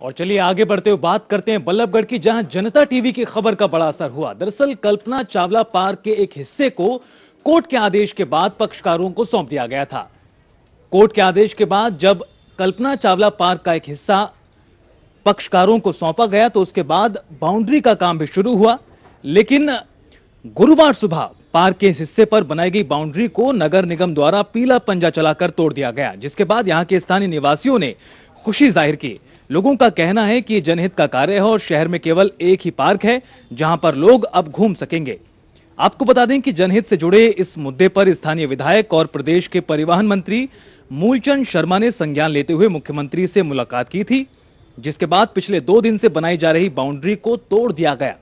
और चलिए आगे बढ़ते हुए बात करते हैं बल्लभगढ़ की, जहां जनता टीवी की खबर का बड़ा असर हुआ। दरअसल कल्पना चावला पार्क के एक हिस्से को कोर्ट के आदेश के बाद पक्षकारों को सौंप दिया गया था। कोर्ट के आदेश के बाद जब कल्पना चावला पार्क का एक हिस्सा पक्षकारों को सौंपा गया तो उसके बाद बाउंड्री का काम भी शुरू हुआ, लेकिन गुरुवार सुबह पार्क के इस हिस्से पर बनाई गई बाउंड्री को नगर निगम द्वारा पीला पंजा चलाकर तोड़ दिया गया, जिसके बाद यहां के स्थानीय निवासियों ने खुशी जाहिर की। लोगों का कहना है कि जनहित का कार्य है और शहर में केवल एक ही पार्क है जहां पर लोग अब घूम सकेंगे। आपको बता दें कि जनहित से जुड़े इस मुद्दे पर स्थानीय विधायक और प्रदेश के परिवहन मंत्री मूलचंद शर्मा ने संज्ञान लेते हुए मुख्यमंत्री से मुलाकात की थी, जिसके बाद पिछले 2 दिन से बनाई जा रही बाउंड्री को तोड़ दिया गया।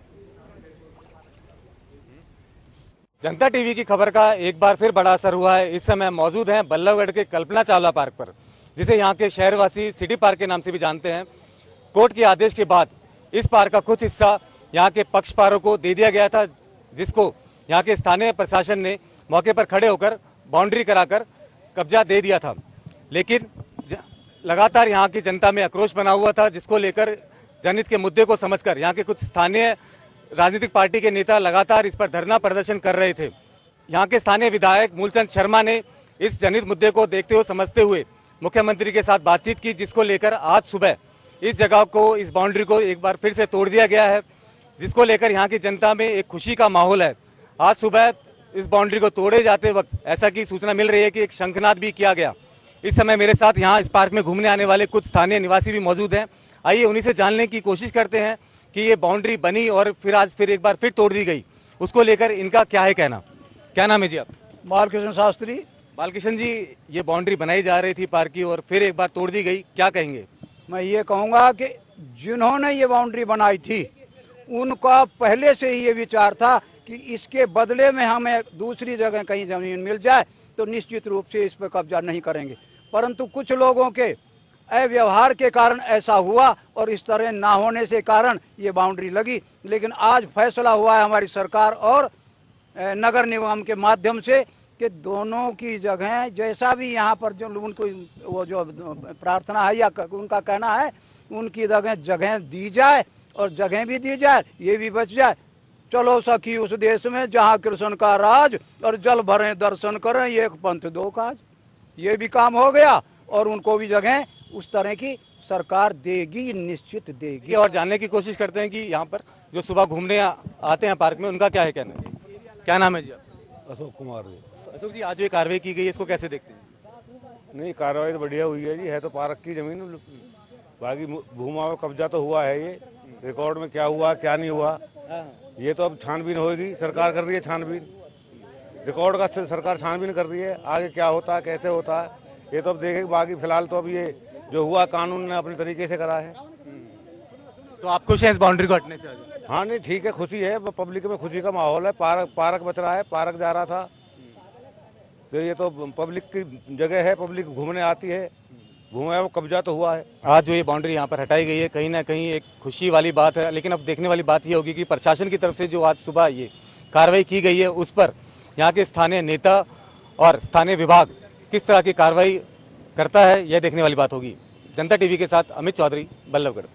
जनता टीवी की खबर का एक बार फिर बड़ा असर हुआ है। इस समय मौजूद हैं बल्लभगढ़ के कल्पना चावला पार्क पर, जिसे यहाँ के शहरवासी सिटी पार्क के नाम से भी जानते हैं। कोर्ट के आदेश के बाद इस पार्क का कुछ हिस्सा यहाँ के पक्षकारों को दे दिया गया था, जिसको यहाँ के स्थानीय प्रशासन ने मौके पर खड़े होकर बाउंड्री कराकर कब्जा दे दिया था। लेकिन लगातार यहाँ की जनता में आक्रोश बना हुआ था, जिसको लेकर जनहित के मुद्दे को समझकर यहाँ के कुछ स्थानीय राजनीतिक पार्टी के नेता लगातार इस पर धरना प्रदर्शन कर रहे थे। यहाँ के स्थानीय विधायक मूलचंद शर्मा ने इस जनहित मुद्दे को देखते हुए समझते हुए मुख्यमंत्री के साथ बातचीत की, जिसको लेकर आज सुबह इस जगह को, इस बाउंड्री को एक बार फिर से तोड़ दिया गया है, जिसको लेकर यहाँ की जनता में एक खुशी का माहौल है। आज सुबह इस बाउंड्री को तोड़े जाते वक्त ऐसा की सूचना मिल रही है कि एक शंखनाद भी किया गया। इस समय मेरे साथ यहाँ इस पार्क में घूमने आने वाले कुछ स्थानीय निवासी भी मौजूद हैं। आइए उन्हीं से जानने की कोशिश करते हैं कि ये बाउंड्री बनी और फिर आज फिर एक बार फिर तोड़ दी गई, उसको लेकर इनका क्या है कहना। क्या नाम है जी आप? बालकृष्ण शास्त्री। बालकृष्ण जी, ये बाउंड्री बनाई जा रही थी पार्क की और फिर एक बार तोड़ दी गई, क्या कहेंगे? मैं ये कहूँगा कि जिन्होंने ये बाउंड्री बनाई थी उनका पहले से ही ये विचार था कि इसके बदले में हमें दूसरी जगह कहीं ज़मीन मिल जाए तो निश्चित रूप से इस पर कब्जा नहीं करेंगे, परंतु कुछ लोगों के अव्यवहार के कारण ऐसा हुआ और इस तरह ना होने से कारण ये बाउंड्री लगी। लेकिन आज फैसला हुआ है हमारी सरकार और नगर निगम के माध्यम से कि दोनों की जगह जैसा भी यहाँ पर जो उनको वो जो प्रार्थना है या उनका कहना है, उनकी जगह दी जाए और जगह भी दी जाए, ये भी बच जाए। चलो सखी उस देश में जहाँ कृष्ण का राज और जल भरें दर्शन करें, एक पंथ दो काज, ये भी काम हो गया और उनको भी जगह उस तरह की सरकार देगी, निश्चित देगी। और जानने की कोशिश करते हैं कि यहाँ पर जो सुबह घूमने आते हैं पार्क में, उनका क्या है कहना जी? क्या नाम है जी आप? अशोक कुमार जी। अशोक जी, आज जो कार्रवाई की गई है इसको कैसे देखते हैं? नहीं, कार्रवाई तो बढ़िया हुई है जी, है तो पार्क की जमीन, बाकी भूमा में कब्जा तो हुआ है। ये रिकॉर्ड में क्या हुआ क्या नहीं हुआ ये तो अब छानबीन होगी, सरकार कर रही है छानबीन, रिकॉर्ड का सरकार छानबीन कर रही है। आगे क्या होता है कैसे होता है ये तो अब देखेंगे। बाकी फिलहाल तो अब ये जो हुआ कानून ने अपने तरीके से करा है। तो आप खुश हैं इस बाउंड्री को हटने से? हाँ नहीं ठीक है, खुशी है, पब्लिक में खुशी का माहौल है। पार्क बच रहा है, पार्क जा रहा था तो ये तो पब्लिक की जगह है, पब्लिक घूमने आती है, घूमे वो कब्जा तो हुआ है। आज जो ये बाउंड्री यहाँ पर हटाई गई है, कहीं ना कहीं एक खुशी वाली बात है, लेकिन अब देखने वाली बात ये होगी कि प्रशासन की तरफ से जो आज सुबह ये कार्रवाई की गई है उस पर यहाँ के स्थानीय नेता और स्थानीय विभाग किस तरह की कार्रवाई करता है, यह देखने वाली बात होगी। जनता टीवी के साथ अमित चौधरी, बल्लभगढ़।